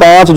5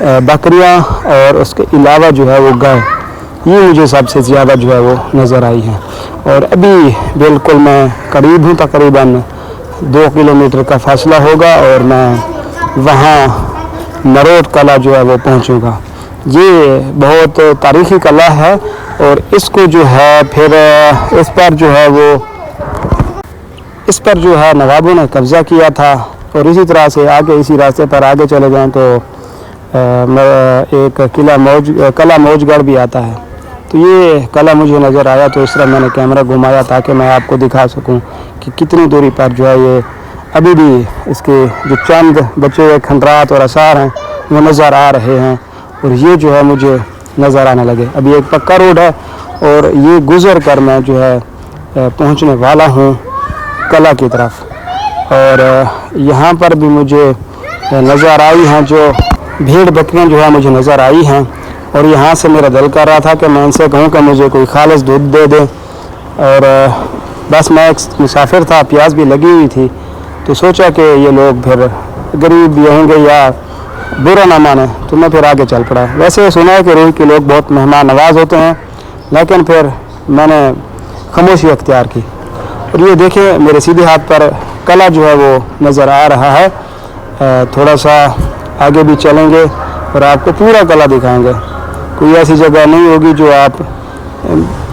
بکریاں اور اس کے علاوہ جو ہے وہ گائے، یہ مجھے سب سے زیادہ جو ہے وہ نظر آئی ہیں۔ اور ابھی بالکل میں قریب ہوں، تقریباً 2 کلومیٹر کا فاصلہ ہوگا اور میں وہاں نروٹ قلعہ جو ہے وہ پہنچوں گا۔ یہ بہت تاریخی قلعہ ہے اور اس کو جو ہے پھر اس پر جو ہے نوابوں نے قبضہ کیا تھا۔ اور اسی طرح سے آگے اسی راستے پر آگے چلے جائیں تو ایک قلعہ موج گڑھ بھی آتا ہے۔ تو یہ قلعہ مجھے نظر آیا تو اس طرح میں نے کیمرہ گھمایا تاکہ میں آپ کو دکھا سکوں کہ کتنی دوری پر جو ہے یہ ابھی بھی اس کے جو چند بچے ہوئے کھنڈرات اور آثار ہیں وہ نظر آ رہے ہیں، اور یہ جو ہے مجھے نظر آنے لگے۔ ابھی ایک پکا روڈ ہے اور یہ گزر کر میں جو ہے پہنچنے والا ہوں قلعہ کی طرف۔ اور یہاں پر بھی مجھے نظر آئی ہیں جو بھیڑ بکریاں جو ہے مجھے نظر آئی ہیں، اور یہاں سے میرا دل کر رہا تھا کہ میں ان سے کہوں کہ مجھے کوئی خالص دودھ دے دیں، اور بس میں ایک مسافر تھا، پیاس بھی لگی ہوئی تھی، تو سوچا کہ یہ لوگ پھر غریب بھی ہوں گے یا برا نہ مانے، تو میں پھر آگے چل پڑا۔ ویسے سنا ہے کہ روہی کے لوگ بہت مہمان نواز ہوتے ہیں، لیکن پھر میں نے خاموشی اختیار کی۔ اور یہ دیکھیں میرے سیدھے ہاتھ پر قلعہ جو ہے وہ نظر آ رہا ہے۔ تھوڑا سا آگے بھی چلیں گے اور آپ کو پورا قلعہ دکھائیں گے۔ کوئی ایسی جگہ نہیں ہوگی جو آپ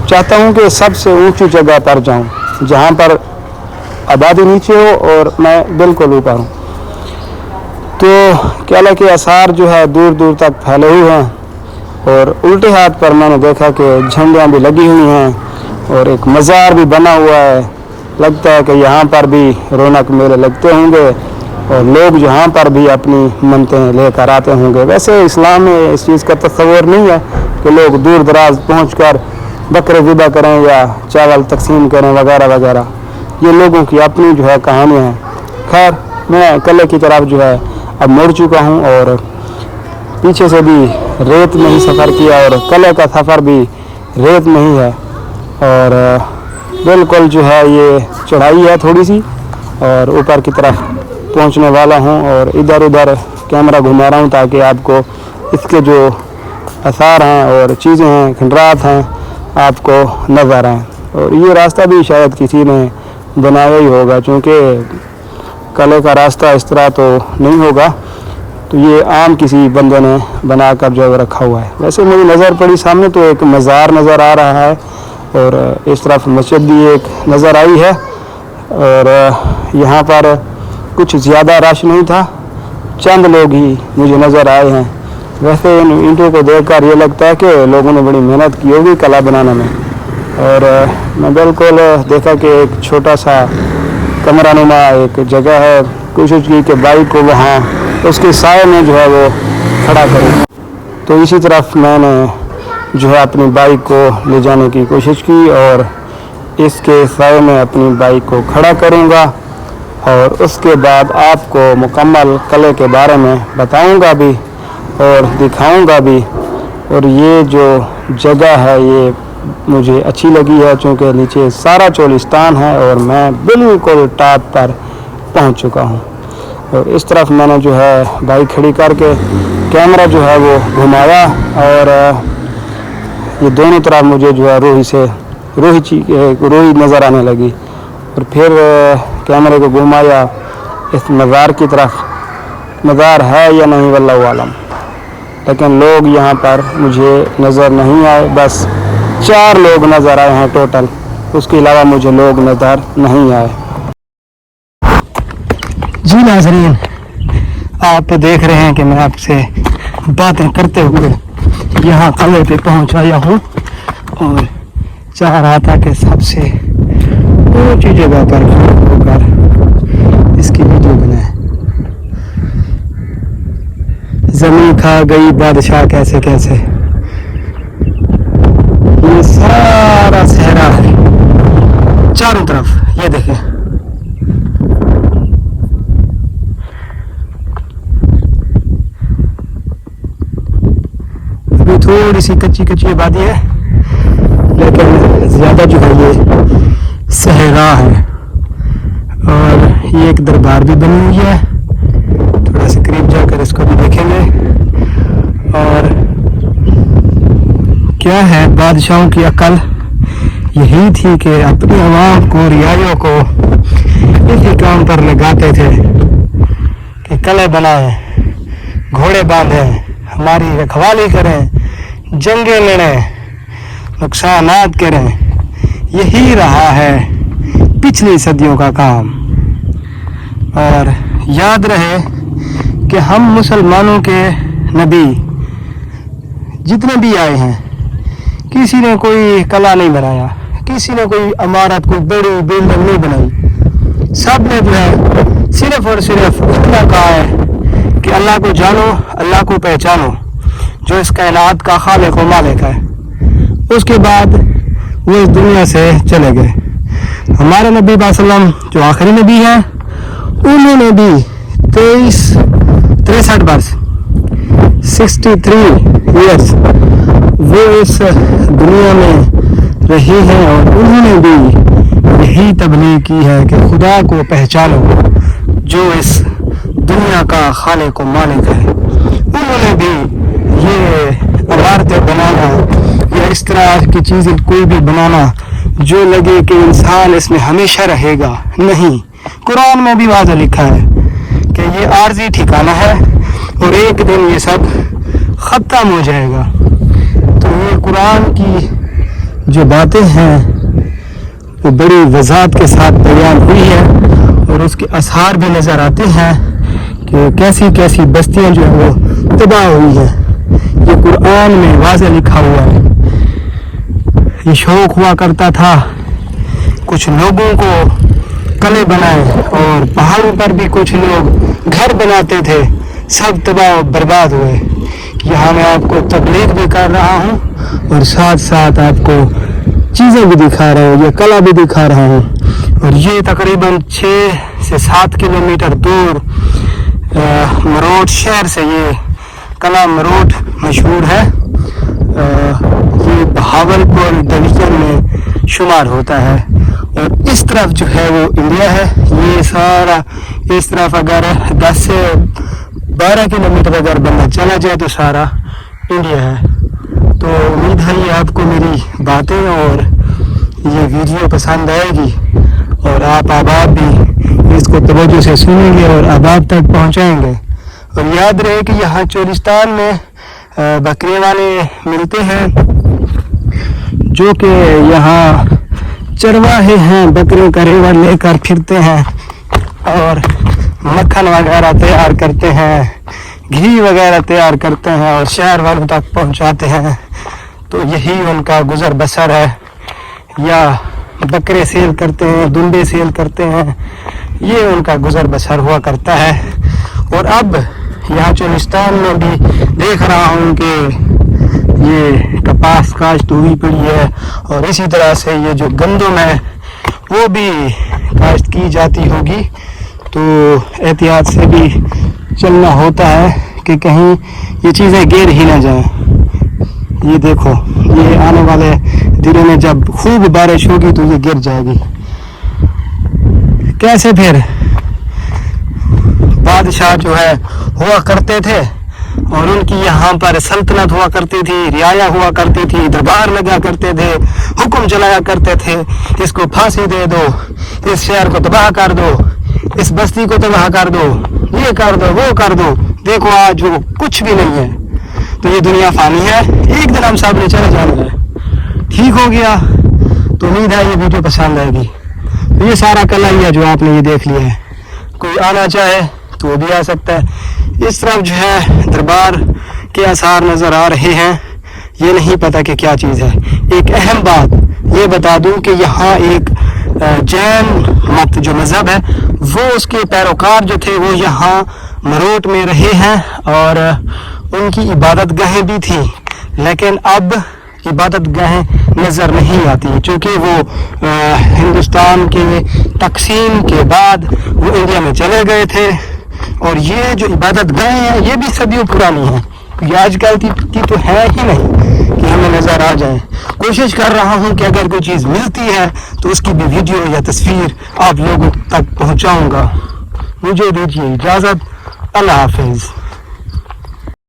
چاہتا ہوں کہ سب سے اونچی جگہ پر جاؤں جہاں پر آبادی نیچے ہو اور میں بالکل اوپر ہوں۔ تو قلعہ کے آثار جو ہے دور دور تک پھیلے ہوئے ہیں، اور الٹے ہاتھ پر میں نے دیکھا کہ جھنڈیاں بھی لگی ہوئی ہیں اور ایک مزار بھی بنا ہوا ہے۔ لگتا ہے کہ یہاں پر بھی رونق میلے لگتے ہوں گے اور لوگ یہاں پر بھی اپنی منتیں لے کر آتے ہوں گے۔ ویسے اسلام میں اس چیز کا تصور نہیں ہے کہ لوگ دور دراز پہنچ کر بکرے ذبح کریں یا چاول تقسیم کریں وغیرہ وغیرہ، یہ لوگوں کی اپنی جو ہے کہانیاں ہیں۔ خیر میں قلعے کی طرف جو ہے اب مڑ چکا ہوں، اور پیچھے سے بھی ریت میں ہی سفر کیا اور قلعے کا سفر بھی ریت میں ہی ہے، اور بالکل جو ہے یہ چڑھائی ہے تھوڑی سی، اور اوپر کی طرف پہنچنے والا ہوں، اور ادھر ادھر کیمرہ گھما رہا ہوں تاکہ آپ کو اس کے جو آثار ہیں اور چیزیں ہیں، کھنڈرات ہیں، آپ کو نظر آئیں۔ اور یہ راستہ بھی شاید کسی نے بنایا ہی ہوگا، چونکہ قلعے کا راستہ اس طرح تو نہیں ہوگا، تو یہ عام کسی بندے نے بنا کر جو ہے رکھا ہوا ہے۔ ویسے میری نظر پڑی سامنے تو ایک مزار نظر آ رہا ہے، اور اس طرف مسجد بھی ایک نظر آئی ہے، اور یہاں پر کچھ زیادہ رش نہیں تھا، چند لوگ ہی مجھے نظر آئے ہیں۔ ویسے ان اینٹوں کو دیکھ کر یہ لگتا ہے کہ لوگوں نے بڑی محنت کی ہوگی قلعہ بنانے میں۔ اور میں بالکل دیکھا کہ ایک چھوٹا سا کمرہ نما ایک جگہ ہے، کوشش کی کہ بائک کو وہاں اس کے سائے میں جو ہے وہ کھڑا کروں، تو اسی طرف میں نے جو ہے اپنی بائک کو لے جانے کی کوشش کی اور اس کے سائے میں اپنی بائک کو کھڑا کروں گا، اور اس کے بعد آپ کو مکمل قلعے کے بارے میں بتاؤں گا بھی اور دکھاؤں گا بھی۔ اور یہ جو جگہ ہے یہ مجھے اچھی لگی ہے، چونکہ نیچے سارا چولستان ہے اور میں بالکل ٹاپ پر پہنچ چکا ہوں۔ اور اس طرف میں نے جو ہے بائک کھڑی کر کے کیمرہ جو ہے وہ گھمایا، اور یہ دونوں طرف مجھے جو ہے روہی نظر آنے لگی، اور پھر کیمرے کو گھمایا اس مزار کی طرف۔ مزار ہے یا نہیں واللہ عالم، لیکن لوگ یہاں پر مجھے نظر نہیں آئے، بس 4 لوگ نظر آئے ہیں ٹوٹل، اس کے علاوہ مجھے لوگ نظر نہیں آئے۔ جی ناظرین، آپ دیکھ رہے ہیں کہ میں آپ سے باتیں کرتے ہوئے یہاں قلعے پہ پہنچ آیا ہوں، اور چاہ رہا تھا کہ سب سے اونچی جگہ پر ہو کر اس کی ویڈیو بنائے۔ زمین کھا گئی بادشاہ کیسے کیسے، یہ سارا صحرا ہے چاروں طرف، یہ دیکھیں۔ ابھی تھوڑی سی کچی آبادی ہے، لیکن زیادہ جو ہے یہ صحرا ہے، اور یہ ایک دربار بھی بنی ہوئی ہے، تھوڑا سا قریب جا کر اس کو بھی دیکھیں گے۔ کیا ہے بادشاہوں کی عقل یہی تھی کہ اپنی عوام کو رعایا کو اسی کام پر لگاتے تھے کہ قلعے بنائیں گھوڑے باندھیں ہماری رکھوالی کریں جنگیں لڑیں نقصانات کریں یہی رہا ہے پچھلی صدیوں کا کام اور یاد رہے کہ ہم مسلمانوں کے نبی جتنے بھی آئے ہیں کسی نے کوئی قلعہ نہیں بنایا کسی نے کوئی عمارت کوئی بڑی بلڈنگ نہیں بنائی سب نے جو ہے صرف اور صرف اتنا کہا ہے کہ اللہ کو جانو اللہ کو پہچانو جو اس کائنات کا خالق و مالک ہے اس کے بعد وہ اس دنیا سے چلے گئے ہمارے نبی صلی اللہ علیہ وسلم جو آخری نبی ہیں انہوں نے بھی 63 برس 63 ایئرس وہ اس دنیا میں رہی ہیں اور انہوں نے بھی یہی تبلیغ کی ہے کہ خدا کو پہچانو جو اس دنیا کا خالق و مالک ہے انہوں نے بھی یہ عمارتیں بنانا یا اس طرح کی چیزیں کوئی بھی بنانا جو لگے کہ انسان اس میں ہمیشہ رہے گا نہیں قرآن میں بھی واضح لکھا ہے کہ یہ عارضی ٹھکانہ ہے اور ایک دن یہ سب ختم ہو جائے گا تو یہ قرآن کی جو باتیں ہیں وہ بڑی وضاحت کے ساتھ بیان ہوئی ہے اور اس کے اثار بھی نظر آتے ہیں کہ کیسی کیسی بستیاں جو ہیں وہ تباہ ہوئی ہیں یہ قرآن میں واضح لکھا ہوا ہے یہ شوق ہوا کرتا تھا کچھ لوگوں کو قلعے بنائے اور پہاڑوں پر بھی کچھ لوگ گھر بناتے تھے سب تباہ و برباد ہوئے یہاں میں آپ کو تبلیغ بھی کر رہا ہوں اور ساتھ ساتھ آپ کو چیزیں بھی دکھا رہا ہوں یہ قلعہ بھی دکھا رہا ہوں اور یہ تقریباً 6 سے 7 کلومیٹر دور مروٹ شہر سے یہ قلعہ مروٹ مشہور ہے یہ بہاولپور ڈویژن میں شمار ہوتا ہے اور اس طرف جو ہے وہ انڈیا ہے یہ سارا اس طرف اگر 10 سے 12 کلومیٹر اگر بندہ چلا جائے تو سارا انڈیا ہے تو امید ہے یہ آپ کو میری باتیں اور یہ ویڈیو پسند آئے گی اور آپ احباب بھی اس کو توجہ سے سنیں گے اور احباب تک پہنچائیں گے اور یاد رہے کہ یہاں چولستان میں بکرے والے ملتے ہیں جو کہ یہاں چرواہے ہیں بکروں کا ریوڑ لے کر پھرتے ہیں اور مکھن وغیرہ تیار کرتے ہیں گھی وغیرہ تیار کرتے ہیں اور شہر والوں تک پہنچاتے ہیں تو یہی ان کا گزر بسر ہے یا بکرے سیل کرتے ہیں دمبے سیل کرتے ہیں یہ ان کا گزر بسر ہوا کرتا ہے اور اب یہاں چولستان میں بھی دیکھ رہا ہوں کہ یہ کپاس کاشت ہوئی پڑی ہے اور اسی طرح سے یہ جو گندم ہے وہ بھی کاشت کی جاتی ہوگی تو احتیاط سے بھی چلنا ہوتا ہے کہ کہیں یہ چیزیں گر ہی نہ جائیں یہ دیکھو یہ آنے والے دنوں میں جب خوب بارش ہوگی تو یہ گر جائے گی کیسے پھر بادشاہ جو ہے ہوا کرتے تھے اور ان کی یہاں پر سلطنت ہوا کرتی تھی رعایا ہوا کرتی تھی دربار لگا کرتے تھے حکم چلایا کرتے تھے اس کو پھانسی دے دو اس شہر کو تباہ کر دو اس بستی کو تباہ کر دو یہ کر دو وہ کر دو دیکھو آج وہ کچھ بھی نہیں ہے تو یہ دنیا فانی ہے ایک دن ہم سب نے چلے جانا ہے ٹھیک ہو گیا تو امید ہے یہ ویڈیو پسند آئے گی تو یہ سارا قلعہ ہی ہے جو آپ نے یہ دیکھ لیا ہے کوئی آنا چاہے تو وہ بھی آ سکتا ہے اس طرف جو ہے دربار کے آثار نظر آ رہے ہیں یہ نہیں پتہ کہ کیا چیز ہے ایک اہم بات یہ بتا دوں کہ یہاں ایک جین مت جو مذہب ہے وہ اس کے پیروکار جو تھے وہ یہاں مروٹ میں رہے ہیں اور ان کی عبادت گاہیں بھی تھیں لیکن اب عبادت گاہیں نظر نہیں آتی چونکہ وہ ہندوستان کے تقسیم کے بعد وہ انڈیا میں چلے گئے تھے اور یہ جو عبادت گاہیں ہیں یہ بھی صدیوں پرانی ہیں یہ آج کل کی تو ہے ہی نہیں کہ ہمیں نظر آ جائیں کوشش کر رہا ہوں کہ اگر کوئی چیز ملتی ہے تو اس کی بھی ویڈیو یا تصویر آپ لوگوں تک پہنچاؤں گا مجھے دیجیے اجازت اللہ حافظ